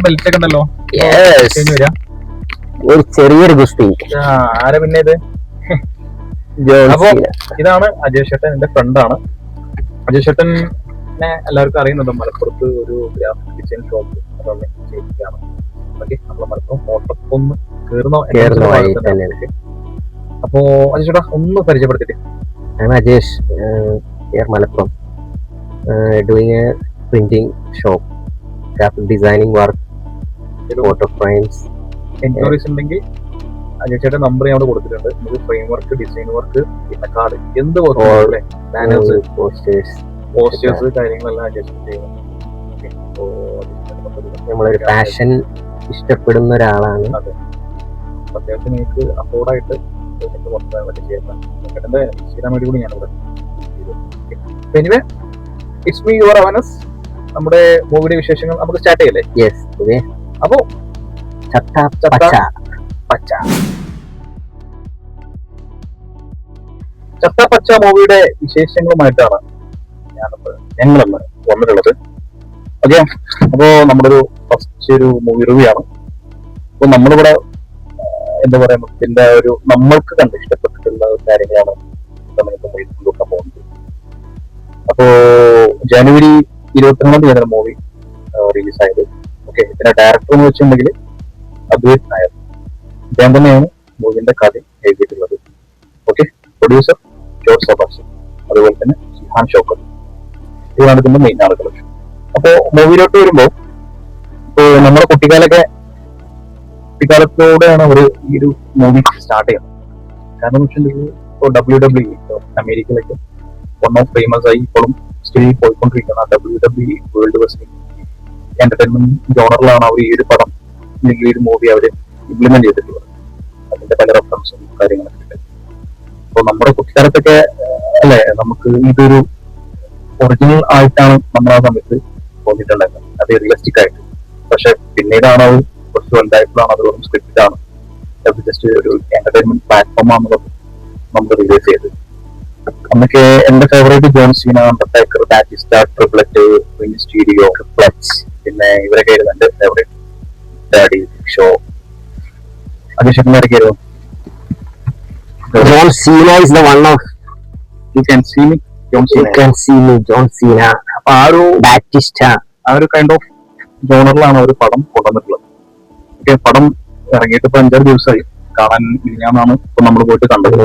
Belt ഒക്കെ ഉണ്ടല്ലോ. ഒരു ചെറിയൊരു ഗുസ്തി. ആരാ പിന്നെ ഇത്? അപ്പൊ ഇതാണ് അജയ് ചേട്ടൻ, എന്റെ ഫ്രണ്ടാണ്. അജയ് ചേട്ടനെ എല്ലാവർക്കും അറിയുന്നുണ്ട്. മലപ്പുറത്ത് ഒരു ഗ്രാഫിക് ഡിസൈൻ ഷോപ്പ് ചെയ്തിട്ടാണ്. നമ്മളെ മലപ്പുറം ഓട്ടപ്പൊന്ന് കേറുന്ന. അപ്പോ അജയ് ചേട്ടാ ഒന്ന് പരിചയപ്പെടുത്തിട്ട്. Ajesh Malappuram, doing a printing shop, graphic designing work, photo frames. Enquiries ഉണ്ടെങ്കിൽ അജയ് ചേട്ടൻ നമ്പർ ഞാൻ അവിടെ കൊടുത്തിട്ടുണ്ട്. നമുക്ക് ഫ്രെയിം വർക്ക്, ഡിസൈൻ വർക്ക്, പിന്നെ കാർഡ്, എന്ത് വർക്ക്, ബാനേഴ്സ്, പോസ്റ്റേഴ്സ് കാര്യങ്ങളെല്ലാം അജയ് ചേട്ടൻ ചെയ്യുന്നു. നമ്മളൊരു പാഷൻ ഇഷ്ടപ്പെടുന്ന ഒരാളാണ്. അതെ, അത്യാവശ്യം നിങ്ങൾക്ക് അഫോർഡായിട്ട് ചെയ്യാം. ചേട്ടന്റെ ഇൻസ്റ്റാഗ്രാം ഐഡി കൂടി ഞാനിവിടെ. എനിവേ, ഇറ്റ്സ് മീ യുവർ അവനസ്. നമ്മുടെ മൂവിയുടെ വിശേഷങ്ങൾ നമുക്ക് സ്റ്റാർട്ട് ചെയ്യല്ലേ? അപ്പോ ചത്ത പച്ച മൂവിയുടെ വിശേഷങ്ങളുമായിട്ടാണ് ഞങ്ങളന്ന് വന്നിട്ടുള്ളത്. ഓക്കെ, അപ്പോ നമ്മുടെ ഒരു ഫസ്റ്റ് ഒരു മൂവി റിവ്യൂ ആണ്. അപ്പൊ നമ്മളിവിടെ എന്താ പറയാ, ഇതിന്റെ ഒരു നമ്മൾക്ക് കണ്ട് ഇഷ്ടപ്പെട്ടിട്ടുള്ള കാര്യങ്ങളാണ് നോക്കാൻ പോകുന്നത്. അപ്പോ ജനുവരി 22 തീയതിയാണ് മൂവി റിലീസായത്. ഓക്കെ, ഇതിന്റെ ഡയറക്ടർ എന്ന് വെച്ചിട്ടുണ്ടെങ്കിൽ അദ്വൈത് നായർ. ഇദ്ദേഹം തന്നെയാണ് മൂവിന്റെ കഥ എഴുതിയിട്ടുള്ളത്. ഓക്കെ, പ്രൊഡ്യൂസർ ജോർജ് സബാസ്റ്റ്യൻ, അതുപോലെ തന്നെ ഷിഹാൻ ഷൗക്കത്ത്. ഇവരാണ് ഇതിന്റെ മെയിൻ ആളുകൾ. അപ്പോ മൂവിയിലോട്ട് വരുമ്പോൾ ഇപ്പോ നമ്മുടെ കുട്ടിക്കാലത്തോടെയാണ് അവർ ഈ ഒരു മൂവി സ്റ്റാർട്ട് ചെയ്യുന്നത്. കാരണം വെച്ചിട്ടുണ്ടെങ്കിൽ ഇപ്പോൾ WWE അമേരിക്കയിലൊക്കെ വൺ ഓഫ് ഫേമസ് ആയി ഇപ്പോഴും സ്റ്റിൽ പോയിക്കൊണ്ടിരിക്കുന്ന WWE വേൾഡ് റെസ്ലിംഗ് എന്റർടൈൻമെന്റ് ജോണറിലാണ് അവർ ഈ ഒരു പടം, ഈ ഒരു മൂവി അവർ ഇംപ്ലിമെന്റ് ചെയ്തിട്ടുള്ളത്. അതിന്റെ പല റെഫറൻസും കാര്യങ്ങളൊക്കെ ഉണ്ട്. അപ്പോൾ നമ്മുടെ കുട്ടിക്കാലത്തൊക്കെ അല്ലെ, നമുക്ക് ഇതൊരു ഒറിജിനൽ ആയിട്ടാണ് നമ്മൾ ആ സമയത്ത് തോന്നിയിട്ടുണ്ടായിരുന്നത്, അത് റിയലിസ്റ്റിക് ആയിട്ട്. പക്ഷെ പിന്നീടാണ് അത് കുറച്ച് വലുതായപ്പോഴാണ് അത് വെറും സ്ക്രിപ്റ്റ് ആണ്, അത് ജസ്റ്റ് ഒരു എന്റർടൈൻമെന്റ് പ്ലാറ്റ്ഫോം ആണെന്നുള്ളത് നമ്മൾ റിലീസ് ചെയ്തത്. അന്നൊക്കെ എന്റെ favourite John Cena, Undertaker, Batista, ട്രിപ്ലറ്റ്, സ്റ്റീരിയോ, ട്രിപ്ലറ്റ്സ്, പിന്നെ ഇവരൊക്കെ ആയിരുന്നു എന്റെ ഫേവറേറ്റ്. ഡാഡി ഷോ. അതിശക്തമായിരിക്കും. John Cena is the one of you can see me. John Cena. അപ്പൊ ആ ഒരു ബാറ്റിസ്റ്റ, ആ ഒരു കൈൻഡ് ഓഫ് ജോണറിലാണ് ഒരു പടം കൊണ്ടുവന്നിട്ടുള്ളത്. ഓക്കെ, പടം ഇറങ്ങിയിട്ട് ഇപ്പൊ 5-6 ദിവസമായി. കാണാൻ ഞാനാണ് ഇപ്പൊ നമ്മൾ പോയിട്ട് കണ്ടത്.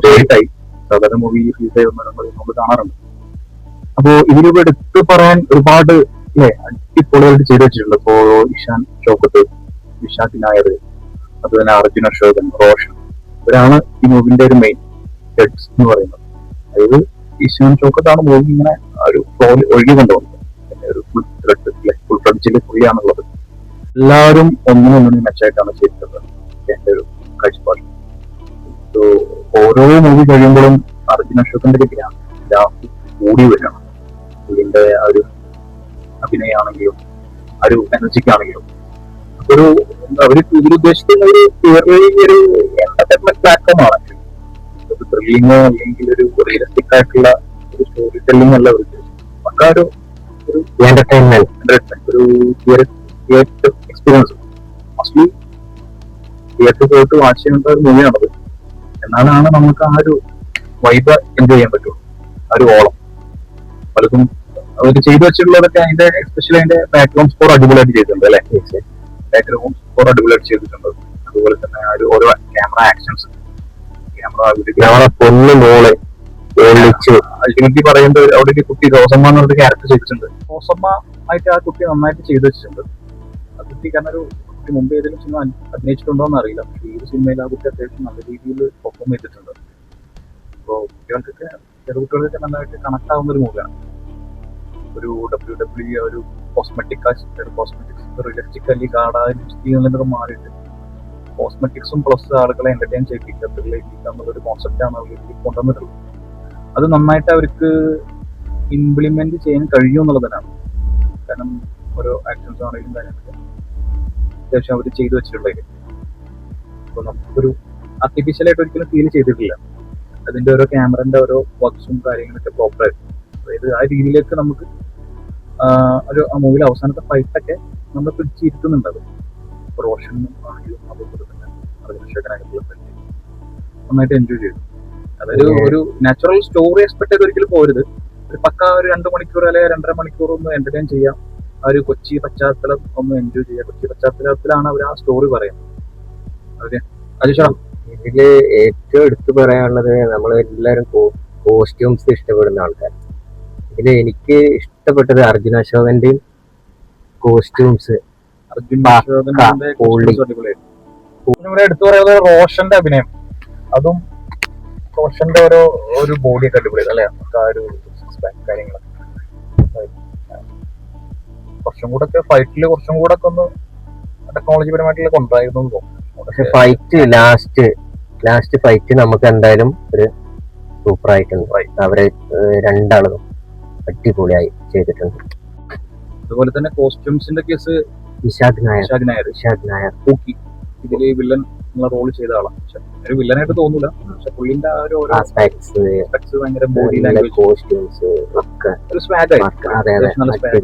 ലേറ്റായി. സാധാരണ മൂവി റിലീസ് നമ്മൾ കാണാറുണ്ട്. അപ്പോ ഇതിലൂടെ എടുത്ത് പറയാൻ ഒരുപാട് അടിപൊളിയായിട്ട് ചെയ്തു വെച്ചിട്ടുണ്ട്. ഇപ്പോ ഇഷാൻ ഷൗക്കത്ത്, വിശാഖ് നായർ, അതുപോലെ അർജുൻ അശോകൻ, റോഷൻ, ഇവരാണ് ഈ മൂവിന്റെ ഒരു മെയിൻ ഹെഡ്സ് എന്ന് പറയുന്നത്. അതായത് ഇഷാൻ ഷൗക്കത്താണ് മൂവി ഇങ്ങനെ ഒരു ഫ്ലോയിൽ ഒഴുകി കൊണ്ടുവന്നത്. ഒരു ഫുൾ ഫ്ലഡ്ജിൽ പുള്ളിയാണുള്ളത്. എല്ലാവരും ഒന്നിനൊന്നിനും മെച്ചമായിട്ടാണ് ചെയ്തിട്ടുള്ളത് എന്റെ ഒരു കാഴ്ചപ്പാട്. ഓരോ മൂവി കഴിയുമ്പോഴും അർജുൻ അശോകന്റെ ഗ്രാഫ് കൂടി വരണം. ഇതിന്റെ ആ ഒരു അഭിനയാണെങ്കിലും ആ ഒരു എനർജിക്കാണെങ്കിലും ഒരു അവര് ഇതിലുദ്ദേശിക്കുന്ന ഒരു എന്റർടൈൻമെന്റ് പ്ലാറ്റ്ഫോം ആണ്. ഒരു ത്രില്ലിങ്ങോ അല്ലെങ്കിൽ ഒരു റിയലിസ്റ്റിക് ആയിട്ടുള്ള ഒരു സ്റ്റോറി ടെല്ലിംഗ് അല്ല അവർ ഉദ്ദേശിക്കുന്നത്. പക്ക ഒരു എന്റർടൈൻമെന്റ്, ഒരു തിയേറ്റർ എക്സ്പീരിയൻസ്. മോസ്റ്റ്ലി തിയേറ്റർ പോയിട്ട് വാച്ച് ചെയ്യേണ്ട ഒരു മൂവിയാണത്. എന്നാലാണ് നമുക്ക് ആ ഒരു വൈബ് എൻജോയ് ചെയ്യാൻ പറ്റുള്ളൂ. ആ ഒരു ഓളം പലതും അവർ ചെയ്തു വെച്ചിട്ടുള്ളതൊക്കെ അതിന്റെ എസ്പെഷ്യലി അതിന്റെ ബാക്ക്ഗ്രൗണ്ട് സ്കോർ അടിപൊളിയായിട്ട് ചെയ്തിട്ടുണ്ട് അല്ലെ. ബാക്ക്ഗ്രൗണ്ട് സ്കോർ അടിപൊളിയായിട്ട് ചെയ്തിട്ടുണ്ട്. അതുപോലെ തന്നെ ആ ഒരു ഓരോ ക്യാമറ ആക്ഷൻസ്, ക്യാമറ പൊന്നു മോള് അൾട്ടിമേറ്റ്ലി പറയുന്നത് അവിടെ ഒരു കുട്ടി റോസമ്മ എന്നൊരു ക്യാരക്ടർ ചെയ്തിട്ടുണ്ട്. റോസമ്മ ആയിട്ട് ആ കുട്ടി നന്നായിട്ട് ചെയ്തു വെച്ചിട്ടുണ്ട്. ആ കുട്ടി കാരണം ഒരു കുട്ടി മുമ്പ് ഏതെങ്കിലും സിനിമ അഭിനയിച്ചിട്ടുണ്ടോ എന്ന് അറിയില്ല. പക്ഷേ ഈ ഒരു സിനിമയിൽ ആ കുട്ടി അത്യാവശ്യം നല്ല രീതിയിൽ പെർഫോം ചെയ്തിട്ടുണ്ട്. അപ്പോൾ കുട്ടികൾക്കൊക്കെ ചെറുകുട്ടികൾക്കൊക്കെ നന്നായിട്ട് കണക്ട് ആവുന്ന ഒരു മൂവിയാണ്. ഒരു WWE ഒരു കോസ്മെറ്റിക്സ് റിയലിസ്റ്റിക്കലി കാണാനൊക്കെ മാറിയിട്ട് കോസ്മെറ്റിക്സും പ്ലസ് ആളുകളെ എന്റർടൈൻ ചെയ്യിപ്പിക്കുക എന്നുള്ളൊരു കോൺസെപ്റ്റാണ് അവർ കൊണ്ടുവന്നിട്ടുള്ളത്. അത് നന്നായിട്ട് അവർക്ക് ഇംപ്ലിമെന്റ് ചെയ്യാൻ കഴിയും എന്നുള്ളതിനാണ്. കാരണം ഓരോ ആക്ഷൻസ് ആണെങ്കിലും കാര്യങ്ങളൊക്കെ അത്യാവശ്യം അവർ ചെയ്തു വെച്ചിട്ടുണ്ടെങ്കിൽ അപ്പോൾ നമുക്കൊരു ആർട്ടിഫിഷ്യലായിട്ട് ഒരിക്കലും ഫീൽ ചെയ്തിട്ടില്ല. അതിന്റെ ഓരോ ക്യാമറന്റെ ഓരോ വർക്ക്സും കാര്യങ്ങളൊക്കെ പ്രോപ്പറായിട്ട് അതായത് ആ രീതിയിലേക്ക് നമുക്ക് ഒരു ആ മൂവിയിലെ അവസാനത്തെ ഫൈറ്റൊക്കെ നമ്മൾ പിടിച്ചിരുത്തുന്നുണ്ട്. അത് റോഷൻ ആണെങ്കിലും അതുപോലെ തന്നെ അർജുനശേഖരനായിട്ടുള്ള ഫൈറ്റ് നന്നായിട്ട് എൻജോയ് ചെയ്തു. അതായത് ഒരു നാച്ചുറൽ സ്റ്റോറി എക്സ്പെക്ട് ചെയ്ത് ഒരിക്കലും പോരുത്. ഒരു പക്ക ഒരു 2 മണിക്കൂർ അല്ലെങ്കിൽ 2.5 മണിക്കൂർ ഒന്ന് എന്റർടൈൻ ചെയ്യാം. ആ ഒരു കൊച്ചി പശ്ചാത്തലം ഒന്ന് എൻജോയ് ചെയ്യാം. കൊച്ചി പശ്ചാത്തലത്തിലാണ് അവർ ആ സ്റ്റോറി പറയുന്നത്. ഓക്കെ അജീഷ, ഇതില് ഏറ്റവും എടുത്തു പറയാനുള്ളത് നമ്മൾ എല്ലാവരും കോസ്റ്റ്യൂംസ് ഇഷ്ടപ്പെടുന്ന ആൾക്കാർ. ഇതില് എനിക്ക് ഇഷ്ടപ്പെട്ടത് അർജുൻ അശോകന്റെയും കോസ്റ്റ്യൂംസ്. ഇവിടെ എടുത്തു പറയുന്നത് റോഷന്റെ അഭിനയം, അതും റോഷന്റെ ഒരു ബോഡി ഒക്കെ അടിപൊളി അല്ലെ, നമുക്ക് ആ ഒരു കാര്യങ്ങളൊക്കെ കുറച്ചും കൂടെ ഒക്കെ ഫൈറ്റില് കുറച്ചും കൂടെ ഒക്കെ ഒന്ന് ടെക്നോളജി പരമായിട്ടുള്ള കൊണ്ടായിരുന്നു തോന്നുന്നു. പക്ഷെ ഫൈറ്റ് ലാസ്റ്റ് ഫൈറ്റ് നമുക്ക് എന്തായാലും ഒരു സൂപ്പർ ആയിട്ടുണ്ട്. അവര് രണ്ടാളും അടിപൊളിയായി ചെയ്തിട്ടുണ്ട്. അതുപോലെ തന്നെ കോസ്റ്റ്യൂംസിന്റെ കേസ് ഇഷാഖ് നായർ പൂക്കി ഇതില് വില്ലൻ എന്നുള്ള റോൾ ചെയ്ത ആളാണ്. പക്ഷെ ഒരു വില്ലനായിട്ട് തോന്നൂല. പക്ഷെ പുള്ളിന്റെ ആ ഒരു ഓരോ ഭയങ്കര ബോഡി ലാംഗ്വേജ്, കോസ്റ്റ്യൂംസ് ഒക്കെ ഒരു സ്വാഗ് ആയി നല്ല സ്വാഗ്.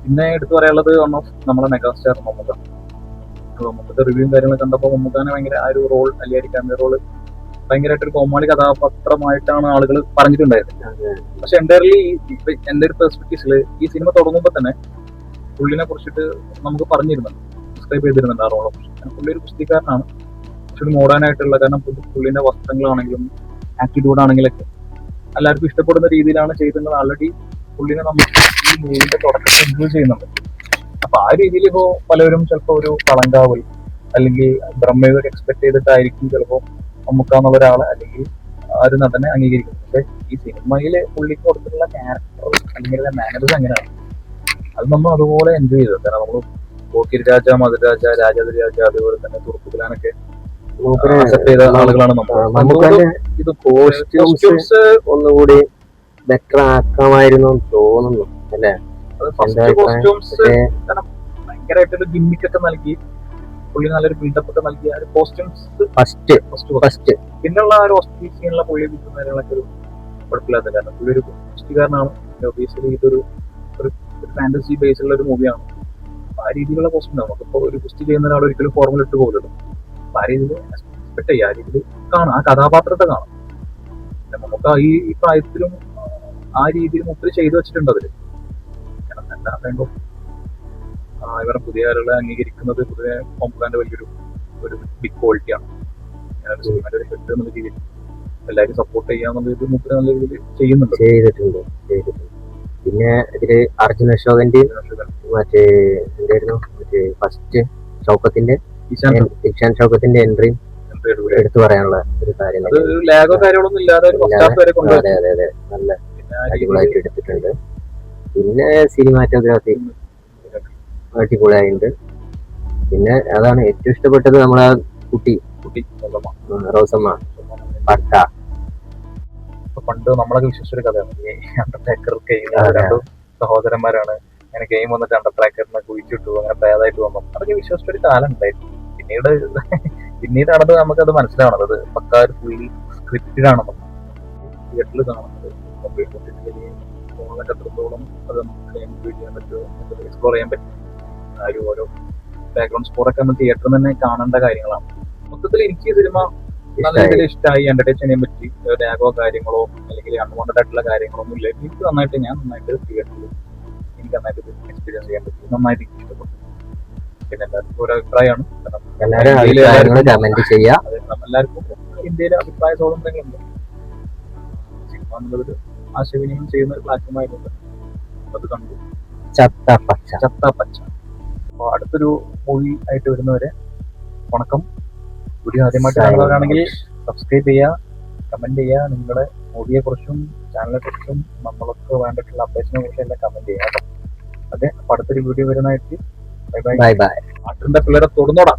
പിന്നെ എടുത്തു പറയാനുള്ളത് വൺ ഓഫ് നമ്മളെ മെഗാസ്റ്റാർ മമ്മൂക്ക. മമ്മൂക്കത്തെ റിവ്യൂവും കാര്യങ്ങളൊക്കെ കണ്ടപ്പോൾ മമ്മൂക്കാനെ ഭയങ്കര ആ ഒരു റോൾ അല്ലെങ്കിൽ ക്യാമിയ റോള് ഭയങ്കരമായിട്ടൊരു കോമാളി കഥാപാത്രമായിട്ടാണ് ആളുകൾ പറഞ്ഞിട്ടുണ്ടായിരുന്നത്. പക്ഷെ എന്റെ ഒരു പെർസ്പെക്ടീവ്സിൽ ഈ സിനിമ തുടങ്ങുമ്പോൾ തന്നെ പുള്ളിനെ കുറിച്ചിട്ട് നമുക്ക് പറഞ്ഞിരുന്നുണ്ട്, ഡിസ്ക്രൈബ് ചെയ്തിരുന്നുണ്ട് ആ റോളെ കുറിച്ച്. പുള്ളി ഒരു പുസ്തകക്കാരനാണ്, കുറച്ചുകൂടി മോഡേൺ ആയിട്ടുള്ള, കാരണം പുള്ളിന്റെ വസ്ത്രങ്ങളാണെങ്കിലും ആറ്റിറ്റ്യൂഡ് ആണെങ്കിലൊക്കെ എല്ലാവർക്കും ഇഷ്ടപ്പെടുന്ന രീതിയിലാണ് ചെയ്തിരുന്നത്. ആൾറെഡി പുള്ളിനെ നമുക്ക് ഈ മൂവിന്റെ തുടക്കത്തിൽ എൻജോയ് ചെയ്യുന്നുണ്ട്. അപ്പൊ ആ രീതിയിൽ ഇപ്പോ പലരും ചിലപ്പോ ഒരു കളങ്കാവൽ അല്ലെങ്കിൽ ബ്രഹ്മയൊക്കെ എക്സ്പെക്ട് ചെയ്തിട്ടായിരിക്കും ചിലപ്പോൾ നമുക്കാന്നുള്ള ഒരാളെ അല്ലെങ്കിൽ ആ ഒരു നടനെ അംഗീകരിക്കും. പക്ഷെ ഈ സിനിമയില് പുള്ളിക്ക് കൊടുത്തിട്ടുള്ള ക്യാരക്ടർ അല്ലെങ്കിൽ മാനേജ് എങ്ങനെയാണ് അത് നമ്മൾ അതുപോലെ എൻജോയ് ചെയ്തു. കാരണം നമ്മൾ പോക്കിരി രാജ, മധുരാജ, രാജാതിരാജ, അതുപോലെ തന്നെ തുറപ്പുലാനൊക്കെ അക്സെപ്റ്റ് ചെയ്ത ആളുകളാണ് നമ്മൾ. ഇത് കോസ്റ്റ്യൂംസ് ഒന്നുകൂടി ബെറ്റർ ആക്കാമായിരുന്നു തോന്നുന്നു അല്ലേ? കോസ്റ്റ്യൂംസ് ഭയങ്കരമായിട്ടൊരു ഗിമ്മിക്കൊക്കെ നൽകി പുള്ളി നല്ലൊരു ബിൽഡപ്പ് ഒക്കെ നൽകിയ ഒരു കോസ്റ്റ്യൂംസ് ഫസ്റ്റ് പിന്നെയുള്ള ആ ഒരു ഹോസ്പിറ്റൽ സീനുള്ള പുള്ളി കിട്ടുന്ന കാര്യങ്ങളൊക്കെ ഒരു കുഴപ്പമില്ലാത്ത. കാരണം പുള്ളി ഒരു കുസ്തികാരനാണ്. ഒബിയസ്ലി ഇതൊരു ഫാന്റസി ബേസിലുള്ള ഒരു മൂവിയാണ്. ആ രീതിയിലുള്ള കോസ്റ്റ്യൂം നമുക്കിപ്പോ ഒരു കുസ്തി ചെയ്യുന്ന ഒരാൾ ഒരിക്കലും ഫോർമുല ഇട്ട് പോകുമല്ലോ. അപ്പൊ ആ രീതിയിൽ എക്സ്പെക്ട് ചെയ്യുക, ആ രീതിയിൽ കാണാം, ആ കഥാപാത്രത്തെ കാണാം. നമുക്ക് ഈ പ്രായത്തിലും ആ രീതിയിൽ മുപ്പര് ചെയ്തു വെച്ചിട്ടുണ്ട് അതില്. ഇവരെ പുതിയ ആളുകളെ അംഗീകരിക്കുന്നത് പൊതുവെ മമ്മൂക്കാന്റെ വലിയൊരു ബിഗ് ക്വാളിറ്റിയാണ്. സിനിമയുടെ ഒരു ഹെഡ് എന്നുള്ള രീതിയിൽ എല്ലാവരും സപ്പോർട്ട് ചെയ്യാന്നുള്ളത് മുപ്പര് നല്ല രീതിയിൽ ചെയ്തിട്ടുണ്ട്. പിന്നെ ഇതില് അർജുൻ അശോകന്റെയും മറ്റേ എന്തായിരുന്നു ഫസ്റ്റ് ഇഷാൻ ഷൗക്കത്തിന്റെ എൻട്രിയും എടുത്തു പറയാനുള്ള ഒരു കാര്യം. അതെ നല്ല അടിപൊളിയായിട്ട് എടുത്തിട്ടുണ്ട്. പിന്നെ സിനിമാറ്റോഗ്രാഫി അടിപൊളിയായിട്ടുണ്ട്. പിന്നെ അതാണ് ഏറ്റവും ഇഷ്ടപ്പെട്ടത് നമ്മളെ കുട്ടി റോസമ്മ പട്ട. പണ്ട് നമ്മളൊക്കെ വിശ്വസിച്ചൊരു കഥയാണ് ഈ അണ്ടർടേക്കർ രണ്ട് സഹോദരന്മാരാണ്, അങ്ങനെ ഗെയിം വന്നിട്ട് അണ്ടർടേക്കറിനെ കുഴിച്ചിട്ടു, അങ്ങനെ ഭേദമായിട്ട് വന്നു. അതൊക്കെ വിശ്വസിച്ചൊരു കാലം ഉണ്ടായിരുന്നു. പിന്നീടാണത് നമുക്കത് മനസ്സിലാവണത് അത് പക്കാ ഒരു ഫുള്ളി സ്ക്രിപ്റ്റഡ് ആണെന്ന് തിയേറ്ററിൽ കാണുന്നത്. ഫോണിലൊക്കെ എത്രത്തോളം അത് നമുക്ക് എൻജോയ് ചെയ്യാൻ പറ്റുമോ, നമുക്ക് എക്സ്പ്ലോർ ചെയ്യാൻ പറ്റും. ആ ഒരു ഓരോ ബാക്ക്ഗ്രൗണ്ട് സ്കോറൊക്കെ നമ്മൾ തിയേറ്ററിൽ തന്നെ കാണേണ്ട കാര്യങ്ങളാണ്. മൊത്തത്തിൽ എനിക്ക് ഈ സിനിമ നല്ല രീതിയിൽ ഇഷ്ടമായി, എന്റർടൈൻ ചെയ്യാൻ പറ്റി. ലാഗോ കാര്യങ്ങളോ അല്ലെങ്കിൽ അൺവാണ്ടഡ് ആയിട്ടുള്ള കാര്യങ്ങളോ ഒന്നും ഇല്ല. എനിക്ക് ഞാൻ നന്നായിട്ട് തിയേറ്ററിൽ എനിക്ക് നന്നായിട്ട് എക്സ്പീരിയൻസ് ചെയ്യാൻ പറ്റി, നന്നായിട്ട് എനിക്ക് ഇഷ്ടപ്പെട്ടു. പിന്നെ എല്ലാവർക്കും ഓരോ അഭിപ്രായമാണ്. എല്ലാവർക്കും ഇന്ത്യയിലെ അഭിപ്രായ സ്വാതന്ത്ര്യങ്ങളുണ്ട്. സിനിമ എന്നുള്ളൊരു ആശയവിനിമയം ചെയ്യുന്ന ഒരു പ്ലാറ്റ്ഫോം ആയതുകൊണ്ട് അത് കണ്ടു. ചത്തപ്പച്ച. അപ്പൊ അടുത്തൊരു മൂവി ആയിട്ട് വരുന്നവരെ വണക്കം. വീഡിയോ ആദ്യമായിട്ട് കാണുന്നവരാണെങ്കിൽ സബ്സ്ക്രൈബ് ചെയ്യുക, കമന്റ് ചെയ്യുക. നിങ്ങളുടെ മൂവിയെ കുറിച്ചും ചാനലിനെ കുറിച്ചും നമ്മൾക്ക് വേണ്ടിയിട്ടുള്ള അപ്ഡേഷനെ കുറിച്ചും എല്ലാം കമന്റ് ചെയ്യുക കേട്ടോ. അതെ, അപ്പൊ അടുത്തൊരു വീഡിയോ വരുന്നതായിട്ട് ബൈ ബൈ. നാട്ടിന്റെ പിള്ളേരെ തൊടുന്നോടാ.